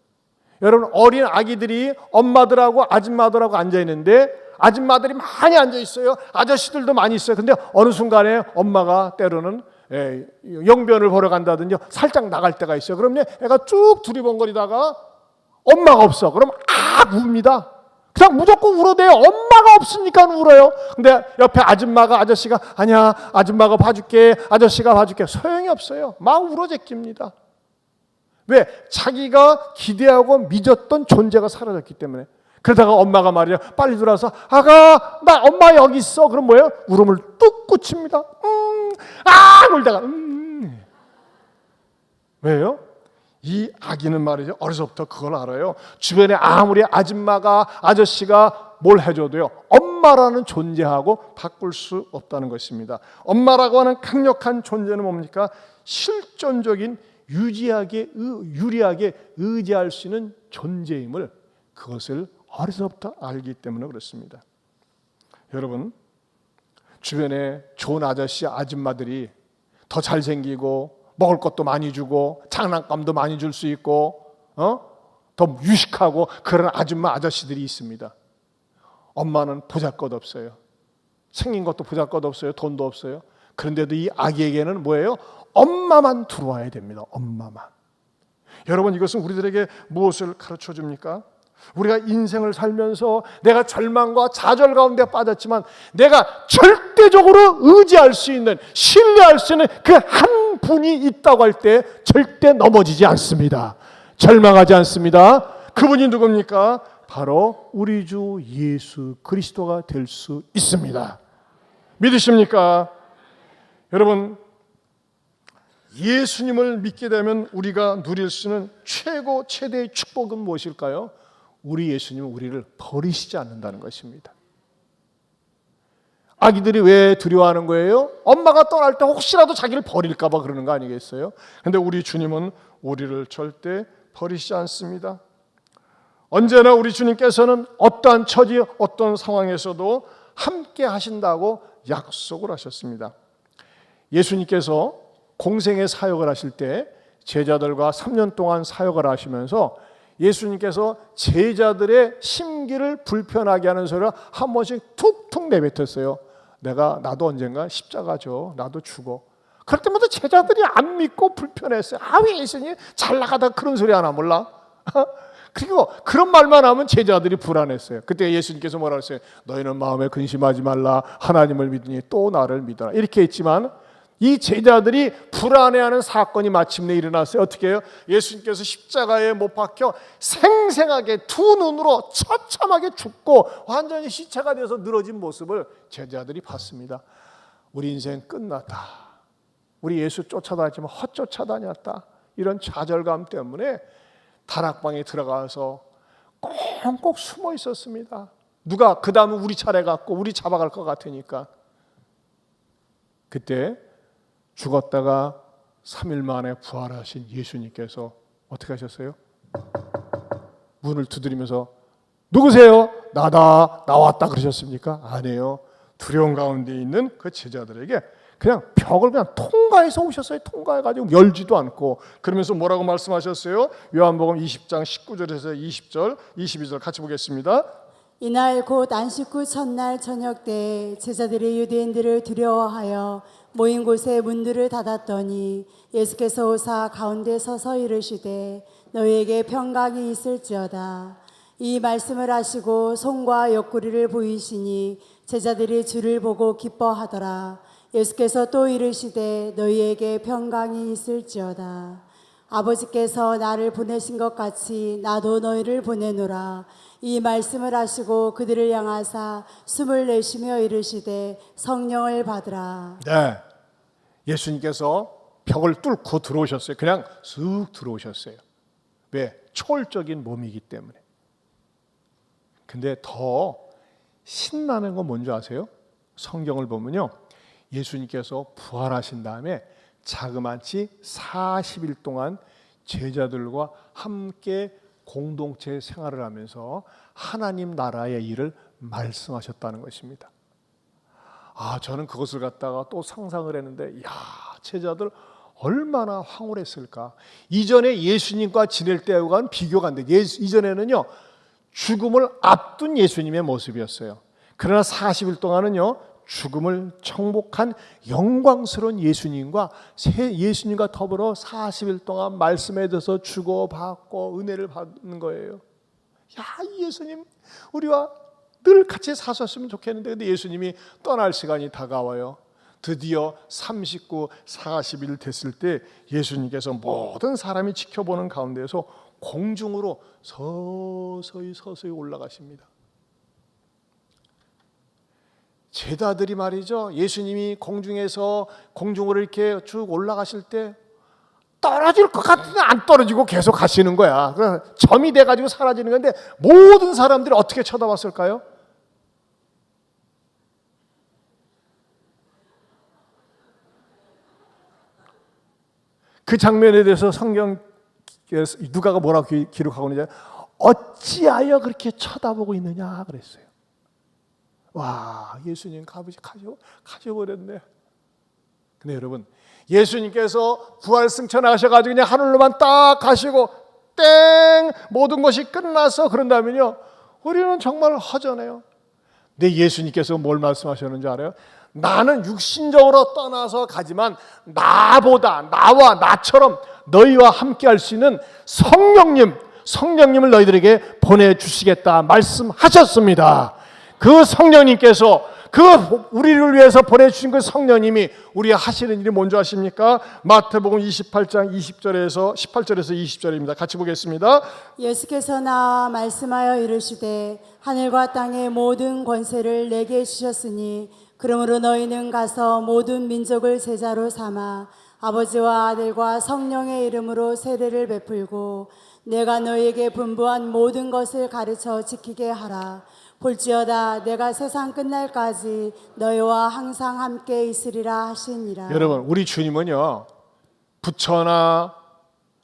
여러분, 어린 아기들이 엄마들하고 아줌마들하고 앉아 있는데 아줌마들이 많이 앉아 있어요. 아저씨들도 많이 있어요. 근데 어느 순간에 엄마가 때로는 영변을 보러 간다든지 살짝 나갈 때가 있어요. 그러면 애가 쭉 두리번거리다가 엄마가 없어. 그럼 웁니다. 그냥 무조건 울어대요. 엄마가 없으니까 울어요. 근데 옆에 아저씨가 아니야, 아줌마가 봐줄게, 아저씨가 봐줄게. 소용이 없어요. 막 울어제낍니다. 왜? 자기가 기대하고 믿었던 존재가 사라졌기 때문에. 그러다가 엄마가 말이야 빨리 들어와서 아가, 나 엄마 여기 있어. 그럼 뭐예요? 울음을 뚝 그칩니다. 울다가 왜요? 이 아기는 말이죠, 어려서부터 그걸 알아요. 주변에 아무리 아줌마가 아저씨가 뭘 해줘도요 엄마라는 존재하고 바꿀 수 없다는 것입니다. 엄마라고 하는 강력한 존재는 뭡니까? 실존적인 유리하게 의지할 수 있는 존재임을, 그것을 어려서부터 알기 때문에 그렇습니다. 여러분, 주변에 좋은 아저씨 아줌마들이 더 잘생기고 먹을 것도 많이 주고 장난감도 많이 줄 수 있고 더 유식하고 그런 아줌마 아저씨들이 있습니다. 엄마는 보잘것없어요. 생긴 것도 보잘것없어요. 돈도 없어요. 그런데도 이 아기에게는 뭐예요? 엄마만 들어와야 됩니다. 엄마만. 여러분, 이것은 우리들에게 무엇을 가르쳐 줍니까? 우리가 인생을 살면서 내가 절망과 좌절 가운데 빠졌지만 내가 절대적으로 의지할 수 있는, 신뢰할 수 있는 그 한 분이 있다고 할 때 절대 넘어지지 않습니다. 절망하지 않습니다. 그분이 누굽니까? 바로 우리 주 예수 그리스도가 될 수 있습니다. 믿으십니까? 여러분, 예수님을 믿게 되면 우리가 누릴 수 있는 최대의 축복은 무엇일까요? 우리 예수님은 우리를 버리시지 않는다는 것입니다. 아기들이 왜 두려워하는 거예요? 엄마가 떠날 때 혹시라도 자기를 버릴까 봐 그러는 거 아니겠어요? 근데 우리 주님은 우리를 절대 버리시지 않습니다. 언제나 우리 주님께서는 어떠한 처지, 어떤 상황에서도 함께 하신다고 약속을 하셨습니다. 예수님께서 공생의 사역을 하실 때 제자들과 3년 동안 사역을 하시면서 예수님께서 제자들의 심기를 불편하게 하는 소리를 한 번씩 툭툭 내뱉었어요. 나도 언젠가 십자가죠. 나도 죽어. 그럴 때마다 제자들이 안 믿고 불편했어요. 왜 예수님 잘 나가다 그런 소리 하나 몰라? 그리고 그런 말만 하면 제자들이 불안했어요. 그때 예수님께서 뭐라고 했어요? 너희는 마음에 근심하지 말라. 하나님을 믿으니 또 나를 믿어라. 이렇게 했지만 이 제자들이 불안해하는 사건이 마침내 일어났어요. 어떻게 해요? 예수님께서 십자가에 못 박혀 생생하게 두 눈으로 처참하게 죽고 완전히 시체가 돼서 늘어진 모습을 제자들이 봤습니다. 우리 인생 끝났다. 우리 예수 쫓아다녔지만 헛쫓아다녔다. 이런 좌절감 때문에 다락방에 들어가서 꽁꽁 숨어 있었습니다. 누가 그 다음에 우리 차례 갖고 우리 잡아갈 것 같으니까. 그때 죽었다가 3일 만에 부활하신 예수님께서 어떻게 하셨어요? 문을 두드리면서 누구세요? 나다. 나왔다 그러셨습니까? 아니에요. 두려움 가운데 있는 그 제자들에게 그냥 벽을 그냥 통과해서 오셨어요. 통과해가지고 열지도 않고. 그러면서 뭐라고 말씀하셨어요? 요한복음 20장 19절에서 20절, 22절 같이 보겠습니다. 이날 곧 안식 후 첫날 저녁 때 제자들이 유대인들을 두려워하여 모인 곳에 문들을 닫았더니 예수께서 오사 가운데 서서 이르시되 너희에게 평강이 있을지어다. 이 말씀을 하시고 손과 옆구리를 보이시니 제자들이 주를 보고 기뻐하더라. 예수께서 또 이르시되 너희에게 평강이 있을지어다. 아버지께서 나를 보내신 것 같이 나도 너희를 보내노라. 이 말씀을 하시고 그들을 향하사 숨을 내쉬며 이르시되 성령을 받으라. 네, 예수님께서 벽을 뚫고 들어오셨어요. 그냥 쑥 들어오셨어요. 왜? 초월적인 몸이기 때문에. 근데 더 신나는 건 뭔지 아세요? 성경을 보면요, 예수님께서 부활하신 다음에 자그마치 40일 동안 제자들과 함께 공동체 생활을 하면서 하나님 나라의 일을 말씀하셨다는 것입니다. 저는 그것을 갖다가 또 상상을 했는데, 제자들 얼마나 황홀했을까. 이전에 예수님과 지낼 때와는 비교가 안 돼. 이전에는요, 죽음을 앞둔 예수님의 모습이었어요. 그러나 40일 동안은요, 죽음을 정복한 영광스러운 예수님과 더불어 40일 동안 말씀에 대해서 주고받고 은혜를 받는 거예요. 이 예수님 우리와 늘 같이 사셨으면 좋겠는데, 근데 예수님이 떠날 시간이 다가와요. 드디어 39, 40일 됐을 때 예수님께서 모든 사람이 지켜보는 가운데서 공중으로 서서히 올라가십니다. 제자들이 말이죠, 예수님이 공중으로 이렇게 쭉 올라가실 때 떨어질 것 같은데 안 떨어지고 계속 가시는 거야. 점이 돼가지고 사라지는 건데 모든 사람들이 어떻게 쳐다봤을까요? 그 장면에 대해서 성경 누가가 뭐라고 기록하고 있느냐, 어찌하여 그렇게 쳐다보고 있느냐 그랬어요. 와, 예수님 가셔버렸네. 근데 여러분, 예수님께서 부활 승천하셔가지고 그냥 하늘로만 딱 가시고 땡 모든 것이 끝나서 그런다면요, 우리는 정말 허전해요. 근데 예수님께서 뭘 말씀하셨는지 알아요? 나는 육신적으로 떠나서 가지만 나와 나처럼 너희와 함께 할 수 있는 성령님을 너희들에게 보내주시겠다 말씀하셨습니다. 그 성령님께서 그 우리를 위해서 보내주신 그 성령님이 우리가 하시는 일이 뭔지 아십니까? 마태복음 28장 20절에서 18절에서 20절입니다. 같이 보겠습니다. 예수께서 나와 말씀하여 이르시되 하늘과 땅의 모든 권세를 내게 주셨으니 그러므로 너희는 가서 모든 민족을 제자로 삼아 아버지와 아들과 성령의 이름으로 세례를 베풀고 내가 너희에게 분부한 모든 것을 가르쳐 지키게 하라. 볼지어다 내가 세상 끝날까지 너희와 항상 함께 있으리라 하시니라. 여러분, 우리 주님은요, 부처나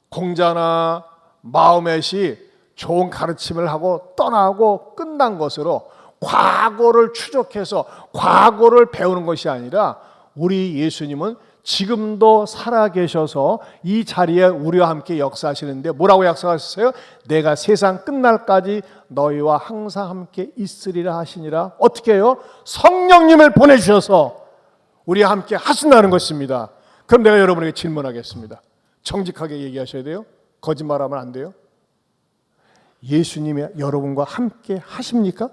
공자나 마호멧이 좋은 가르침을 하고 떠나고 끝난 것으로 과거를 추적해서 과거를 배우는 것이 아니라 우리 예수님은 지금도 살아계셔서 이 자리에 우리와 함께 역사하시는데 뭐라고 약속하셨어요? 내가 세상 끝날까지 너희와 항상 함께 있으리라 하시니라. 어떻게 해요? 성령님을 보내주셔서 우리와 함께 하신다는 것입니다. 그럼 내가 여러분에게 질문하겠습니다. 정직하게 얘기하셔야 돼요. 거짓말하면 안 돼요. 예수님이 여러분과 함께 하십니까?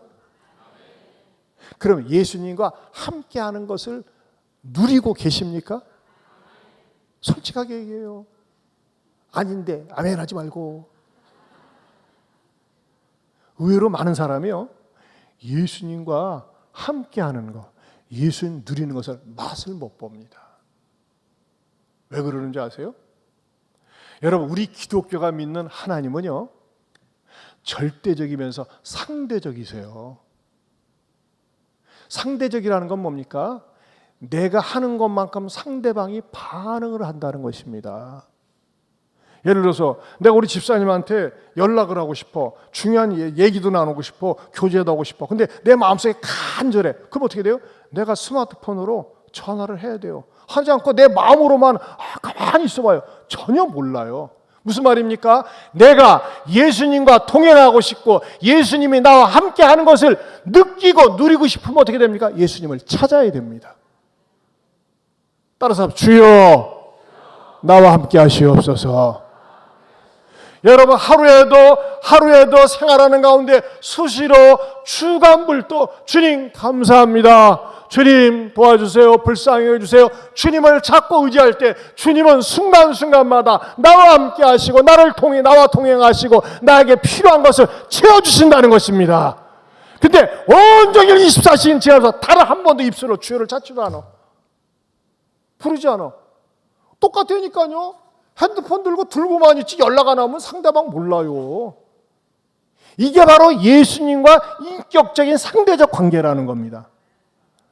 그럼 예수님과 함께 하는 것을 누리고 계십니까? 솔직하게 얘기해요. 아닌데 아멘 하지 말고. 의외로 많은 사람이요, 예수님과 함께 하는 것, 예수님 누리는 것을 맛을 못 봅니다. 왜 그러는지 아세요? 여러분, 우리 기독교가 믿는 하나님은요, 절대적이면서 상대적이세요. 상대적이라는 건 뭡니까? 내가 하는 것만큼 상대방이 반응을 한다는 것입니다. 예를 들어서 내가 우리 집사님한테 연락을 하고 싶어, 중요한 얘기도 나누고 싶어, 교제도 하고 싶어. 근데 내 마음속에 간절해. 그럼 어떻게 돼요? 내가 스마트폰으로 전화를 해야 돼요. 하지 않고 내 마음으로만 가만히 있어봐요. 전혀 몰라요. 무슨 말입니까? 내가 예수님과 동행하고 싶고 예수님이 나와 함께 하는 것을 느끼고 누리고 싶으면 어떻게 됩니까? 예수님을 찾아야 됩니다. 따라서 주여 나와 함께 하시옵소서. 여러분, 하루에도 생활하는 가운데 수시로 주간불도 주님 감사합니다, 주님 도와주세요, 불쌍히 해주세요, 주님을 찾고 의지할 때 주님은 순간순간마다 나와 함께 하시고 나와 동행하시고 나에게 필요한 것을 채워주신다는 것입니다. 근데 온종일 24시간 지나서 단 한 번도 입술로 주여를 찾지도 않아, 부르지 않아. 똑같으니까요. 핸드폰 들고만 있지 연락 안 하면 상대방 몰라요. 이게 바로 예수님과 인격적인 상대적 관계라는 겁니다.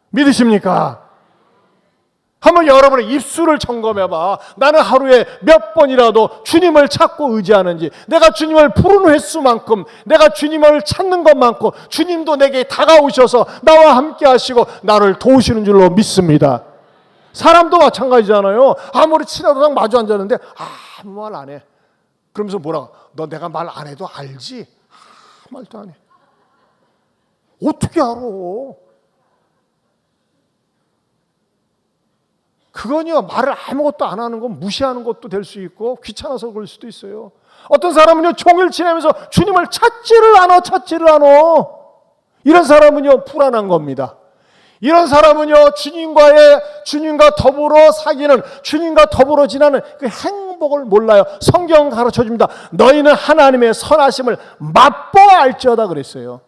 믿으십니까? 한번 여러분의 입술을 점검해봐. 나는 하루에 몇 번이라도 주님을 찾고 의지하는지, 내가 주님을 부르는 횟수만큼, 내가 주님을 찾는 것만큼 주님도 내게 다가오셔서 나와 함께 하시고 나를 도우시는 줄로 믿습니다. 사람도 마찬가지잖아요. 아무리 친하다고 마주 앉았는데 아무 말 안 해. 그러면서 뭐라고? 너 내가 말 안 해도 알지? 아무 말도 안 해. 어떻게 알아? 그건요, 말을 아무것도 안 하는 건 무시하는 것도 될 수 있고 귀찮아서 그럴 수도 있어요. 어떤 사람은요, 종일 지내면서 주님을 찾지를 않아. 이런 사람은요, 불안한 겁니다. 이런 사람은요, 주님과 더불어 사귀는, 주님과 더불어 지나는 그 행복을 몰라요. 성경 가르쳐줍니다. 너희는 하나님의 선하심을 맛보아 알지어다 그랬어요.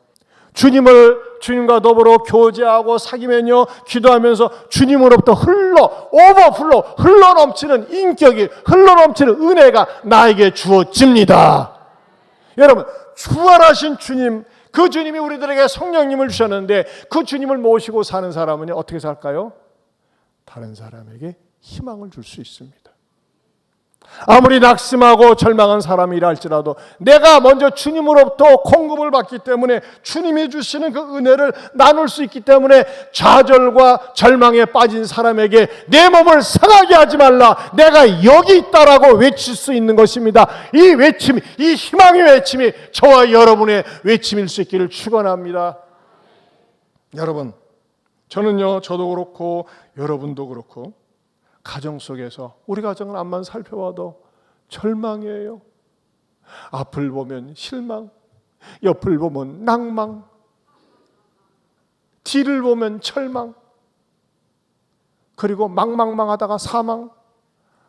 주님과 더불어 교제하고 사귀면요, 기도하면서 주님으로부터 흘러 넘치는 인격이, 흘러 넘치는 은혜가 나에게 주어집니다. 여러분, 부활하신 주님, 그 주님이 우리들에게 성령님을 주셨는데 그 주님을 모시고 사는 사람은 어떻게 살까요? 다른 사람에게 희망을 줄 수 있습니다. 아무리 낙심하고 절망한 사람이라 할지라도 내가 먼저 주님으로부터 공급을 받기 때문에, 주님이 주시는 그 은혜를 나눌 수 있기 때문에 좌절과 절망에 빠진 사람에게 내 몸을 상하게 하지 말라, 내가 여기 있다라고 외칠 수 있는 것입니다. 이 외침, 이 희망의 외침이 저와 여러분의 외침일 수 있기를 축원합니다. 여러분, 저도 그렇고 여러분도 그렇고 가정 속에서 우리 가정을 앞만 살펴봐도 절망이에요. 앞을 보면 실망, 옆을 보면 낭망. 뒤를 보면 절망, 그리고 망망망하다가 사망.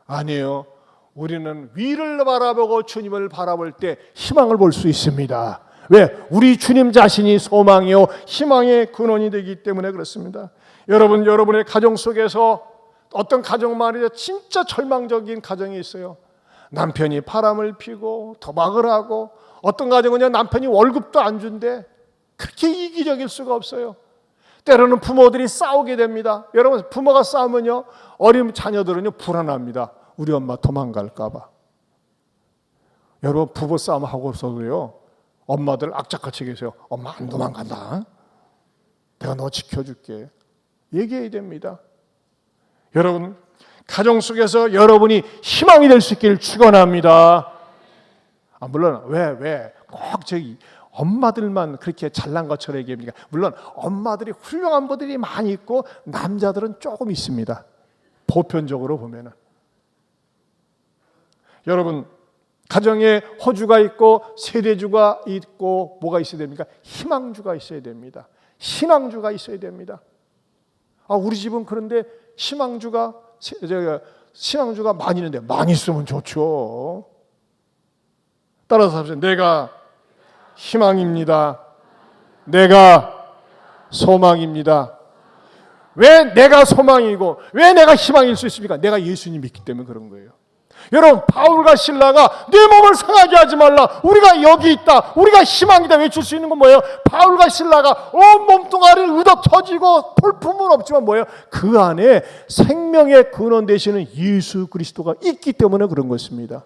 아니에요. 우리는 위를 바라보고 주님을 바라볼 때 희망을 볼 수 있습니다. 왜? 우리 주님 자신이 소망이요 희망의 근원이 되기 때문에 그렇습니다. 여러분, 여러분의 가정 속에서 어떤 가정 말이죠, 진짜 절망적인 가정이 있어요. 남편이 바람을 피고 도박을 하고, 어떤 가정은요 남편이 월급도 안 준대. 그렇게 이기적일 수가 없어요. 때로는 부모들이 싸우게 됩니다. 여러분, 부모가 싸우면요 어린 자녀들은요 불안합니다. 우리 엄마 도망갈까 봐. 여러분, 부부 싸움 하고서도요 엄마들 악착같이 계세요. 엄마 안 도망간다, 내가 너 지켜줄게, 얘기해야 됩니다. 여러분, 가정 속에서 여러분이 희망이 될 수 있기를 축원합니다. 물론 왜 꼭 저기 엄마들만 그렇게 잘난 것처럼 얘기합니까? 물론 엄마들이 훌륭한 분들이 많이 있고 남자들은 조금 있습니다. 보편적으로 보면은. 여러분, 가정에 호주가 있고 세대주가 있고 뭐가 있어야 됩니까? 희망주가 있어야 됩니다. 신앙주가 있어야 됩니다. 우리 집은 그런데 신앙주가 많이 있는데 많이 있으면 좋죠. 따라서 하세요. 내가 희망입니다. 내가 소망입니다. 왜 내가 소망이고 왜 내가 희망일 수 있습니까? 내가 예수님 믿기 때문에 그런 거예요. 여러분, 바울과 신라가 내 몸을 상하게 하지 말라, 우리가 여기 있다, 우리가 희망이다 외칠 수 있는 건 뭐예요? 바울과 신라가 온 몸뚱아리를 의덕 터지고 볼품은 없지만 뭐예요? 그 안에 생명의 근원 되시는 예수 그리스도가 있기 때문에 그런 것입니다.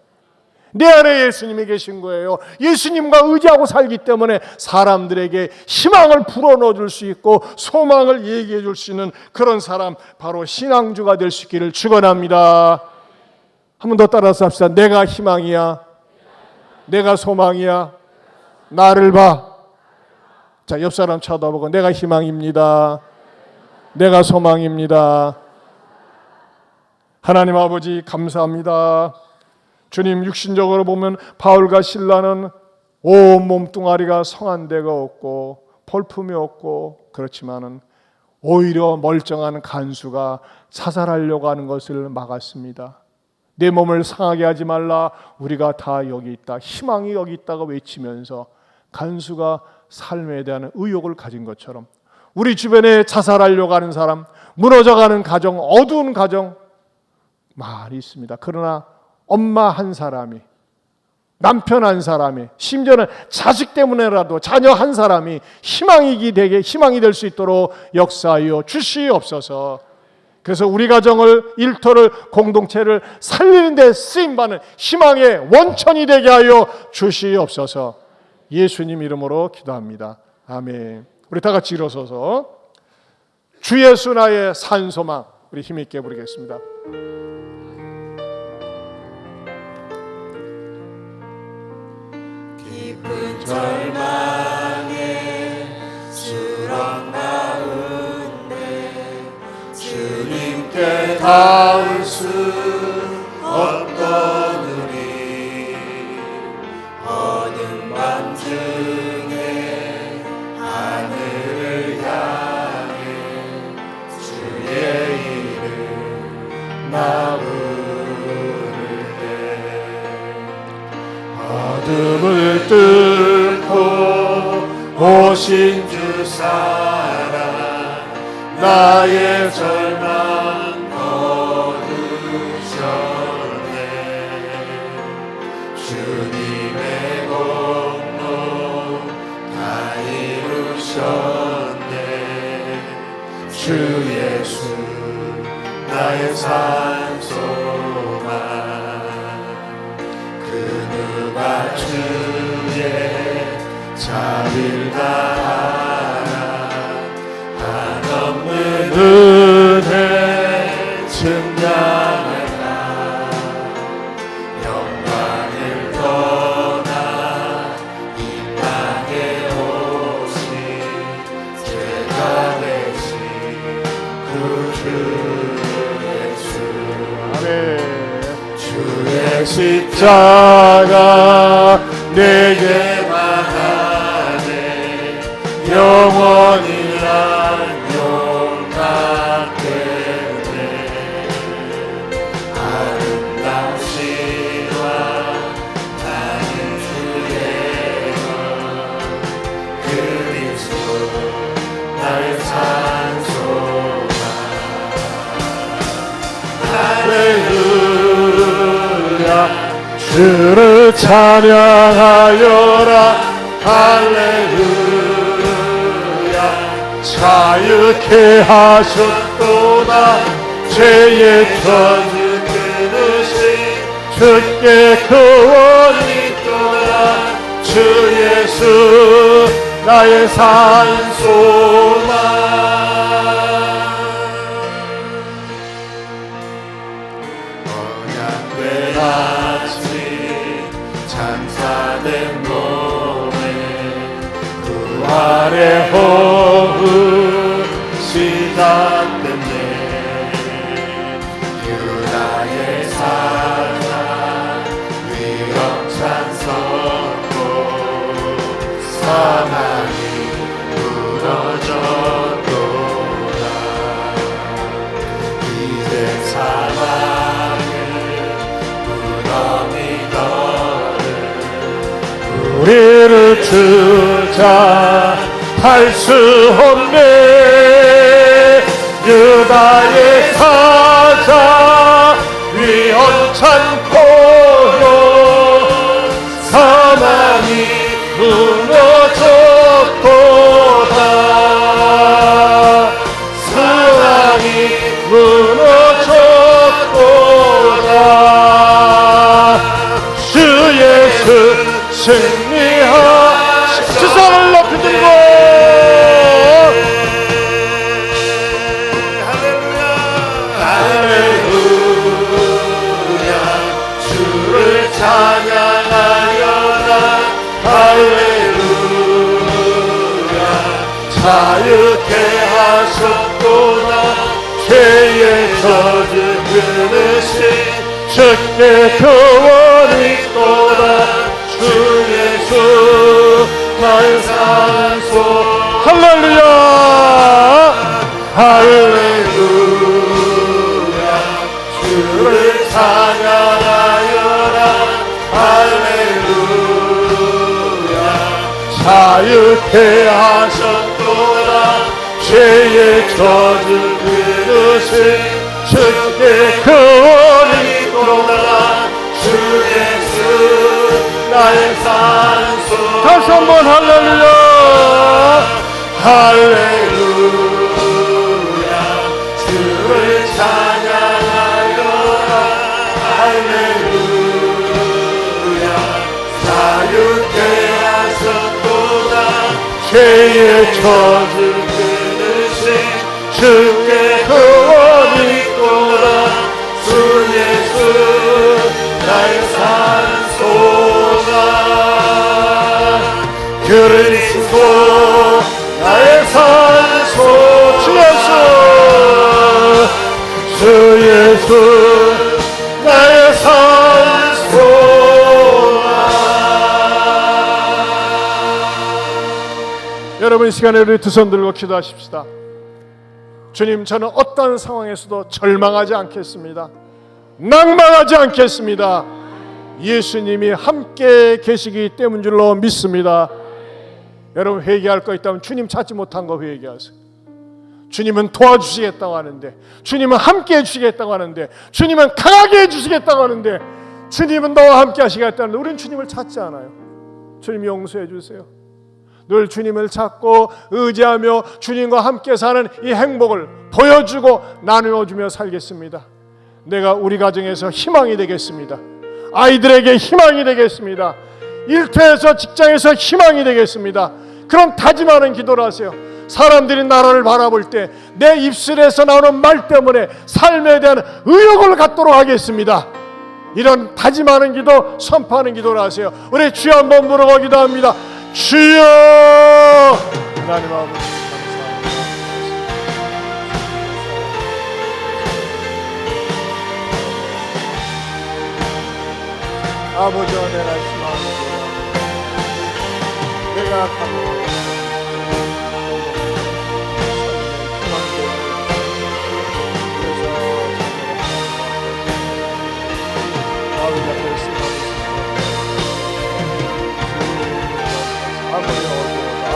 내 안에 예수님이 계신 거예요. 예수님과 의지하고 살기 때문에 사람들에게 희망을 불어넣어 줄 수 있고 소망을 얘기해 줄 수 있는 그런 사람, 바로 신앙주가 될 수 있기를 축원합니다. 한 번 더 따라서 합시다. 내가 희망이야. 내가 소망이야. 나를 봐. 자, 옆 사람 쳐다보고 내가 희망입니다. 내가 소망입니다. 하나님 아버지 감사합니다. 주님, 육신적으로 보면 바울과 신라는 온 몸뚱아리가 성한 데가 없고 볼품이 없고, 그렇지만은 오히려 멀쩡한 간수가 자살하려고 하는 것을 막았습니다. 내 몸을 상하게 하지 말라, 우리가 다 여기 있다, 희망이 여기 있다고 외치면서 간수가 삶에 대한 의욕을 가진 것처럼 우리 주변에 자살하려고 하는 사람, 무너져가는 가정, 어두운 가정 많이 있습니다. 그러나 엄마 한 사람이, 남편 한 사람이, 심지어는 자식 때문에라도 자녀 한 사람이 희망이 될 수 있도록 역사하여 주시옵소서. 그래서 우리 가정을, 일터를, 공동체를 살리는 데 쓰임받는 희망의 원천이 되게 하여 주시옵소서. 예수님 이름으로 기도합니다. 아멘. 우리 다 같이 일어서서 주 예수 나의 산소망, 우리 힘있게 부르겠습니다. 깊은 절망에 수렁 가운데 주님께 닿을 수 없던 우리, 어둠 밤 중에 하늘을 향해 주의 이름 나 부를 때, 어둠을 뚫고 오신 주 사랑, 나의 절망 거두셨네. 주님의 공로 다 이루셨네. 주 예수 나의 산소망, 그 누가 주의 자비를 다하라. 한없는 은혜 증량하라. 영광을 떠나 이 땅에 오신 죄가 되신 그 주 예수, 아멘. 주의 십자가 내게 말하네. 영원히 나의 주를 찬양하여라 할렐루야 자유케 하셨도다 죄의 저주 끊으신 주께 구원이 있도다 주 예수 나의 산소망 언약된 아침 찬사된 몸에 부활의 호흡 시작됐네 유다의 사랑 위엄찬 선포 사망이 무너졌도다 이제 사망을 무덤이 너를 우리를 주자 할 수 없네 유다의 사자 위험찬 포효 사망이 무너졌도다 사랑이 무너졌도다 주 예수 승리하 주 손을 높이 들고 할렐루야 주를 찬양하여라 할렐루야 자유케 하셨도다 죄의 저주 끊으신 주께 구원이 있도다 주 예수 나의 산소 할렐루야 할렐루야 주를 찬양하여라 할렐루야 자유케 하셨도다 죄의 저주 끊으신 주께 구원이 있도다 주 예수 나의 산소 다시 한번 할렐루야 할렐루야 주를 찬양하여라 할렐루야 자유케 하셨도다 죄의 저주 끊으신 주께 구원이 있도다 주 예수 나의 산소가 그를 신고 나의 산소 주 예수 나의 산소가 여러분 이 시간에 우리 두 손 들고 기도하십시다. 주님 저는 어떤 상황에서도 절망하지 않겠습니다. 낭망하지 않겠습니다. 예수님이 함께 계시기 때문인 줄로 믿습니다. 여러분 회개할 거 있다면 주님 찾지 못한 거 회개하세요. 주님은 도와주시겠다고 하는데 주님은 함께 해주시겠다고 하는데 주님은 강하게 해주시겠다고 하는데 주님은 너와 함께 하시겠다는데 우리는 주님을 찾지 않아요. 주님 용서해 주세요. 늘 주님을 찾고 의지하며 주님과 함께 사는 이 행복을 보여주고 나누어주며 살겠습니다. 내가 우리 가정에서 희망이 되겠습니다. 아이들에게 희망이 되겠습니다. 일터에서 직장에서 희망이 되겠습니다. 그런 다짐하는 기도를 하세요. 사람들이 나라를 바라볼 때 내 입술에서 나오는 말 때문에 삶에 대한 의욕을 갖도록 하겠습니다. 이런 다짐하는 기도, 선포하는 기도를 하세요. 우리 주여 한번 부르고 기도합니다. 주여 하나님 아버지 감사합니다. 아버지 은혜 말씀하옵소서. 내가 감사합니다.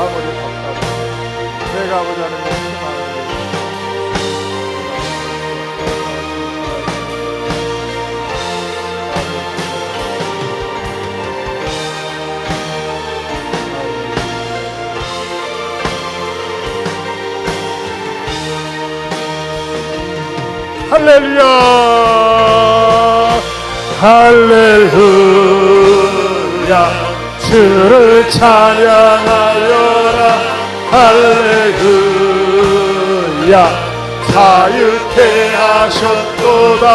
아무리 답답하고 내가 아버지 하나님의 희망을 할렐루야 할렐루야 주를 찬양하여라 할렐루야 자유케 하셨도다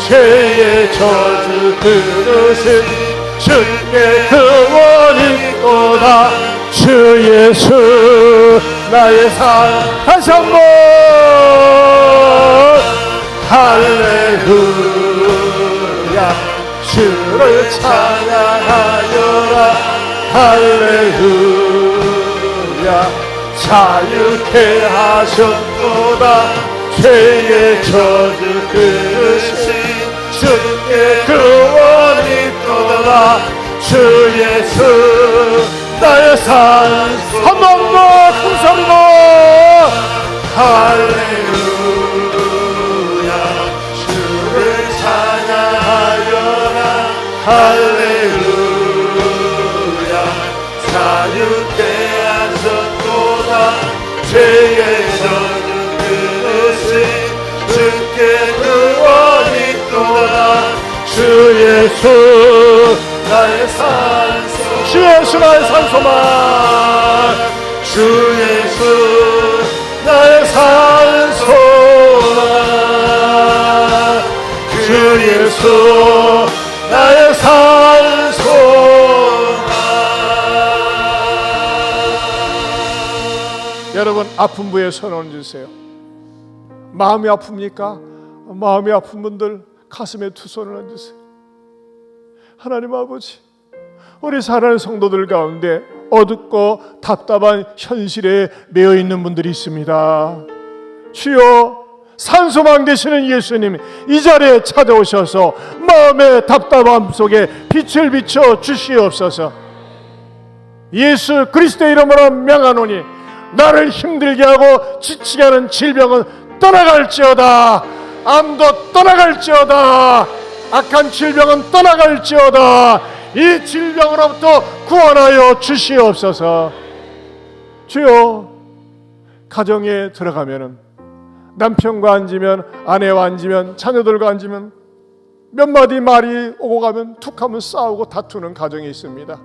죄의 저주 들으신 주께 구원이 있도다 주 예수 나의 삶 다시 한번 할렐루야 주를 찬양하여라 할렐루야 자유케 하셨도다 죄의 저주 들으신 주께 구원이 있도다 주 예수 나의 산소 한 번 더 큰 소리로 할렐루야 주를 찬양하여라 할렐루야 자유케 하셨도다 죄의 저주 들으신 주께 구원이 있도다 주 예수 나의 산소 주 예수 나의 산소만 주 예수 나의 산소만 주 예수 나의 산소만 여러분 아픈 부에 손 얹으세요. 마음이 아픕니까? 마음이 아픈 분들 가슴에 두 손을 얹으세요. 하나님 아버지 우리 사랑하는 성도들 가운데 어둡고 답답한 현실에 매여 있는 분들이 있습니다. 주여 산소망 되시는 예수님 이 자리에 찾아오셔서 마음의 답답함 속에 빛을 비춰 주시옵소서. 예수 그리스도의 이름으로 명하노니 나를 힘들게 하고 지치게 하는 질병은 떠나갈지어다. 암도 떠나갈지어다. 악한 질병은 떠나갈지어다. 이 질병으로부터 구원하여 주시옵소서. 주여 가정에 들어가면은 남편과 앉으면 아내와 앉으면 자녀들과 앉으면 몇 마디 말이 오고 가면 툭 하면 싸우고 다투는 가정이 있습니다.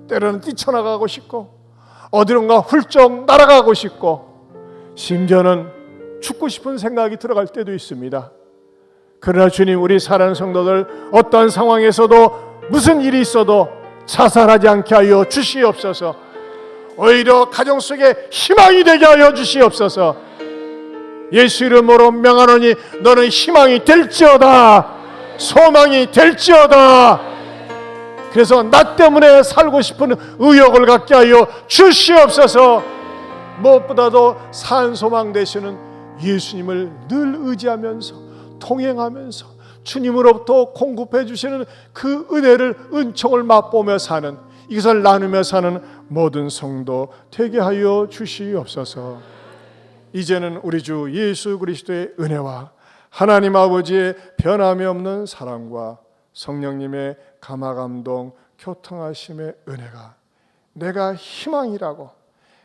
때로는 뛰쳐나가고 싶고 어디론가 훌쩍 날아가고 싶고 심지어는 죽고 싶은 생각이 들어갈 때도 있습니다. 그러나 주님 우리 사랑하는 성도들 어떠한 상황에서도 무슨 일이 있어도 자살하지 않게 하여 주시옵소서. 오히려 가정 속에 희망이 되게 하여 주시옵소서. 예수 이름으로 명하노니 너는 희망이 될지어다. 소망이 될지어다. 그래서 나 때문에 살고 싶은 의욕을 갖게 하여 주시옵소서. 무엇보다도 산소망 되시는 예수님을 늘 의지하면서 통행하면서 주님으로부터 공급해 주시는 그 은혜를 은총을 맛보며 사는 이것을 나누며 사는 모든 성도 되게 하여 주시옵소서. 이제는 우리 주 예수 그리스도의 은혜와 하나님 아버지의 변함이 없는 사랑과 성령님의 감화감동 교통하심의 은혜가 내가 희망이라고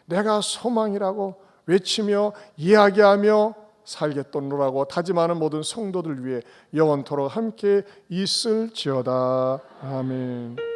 내가 소망이라고 외치며 이야기하며 살겠도노라고 다짐하는 모든 성도들 위해 영원토록 함께 있을지어다. 아멘.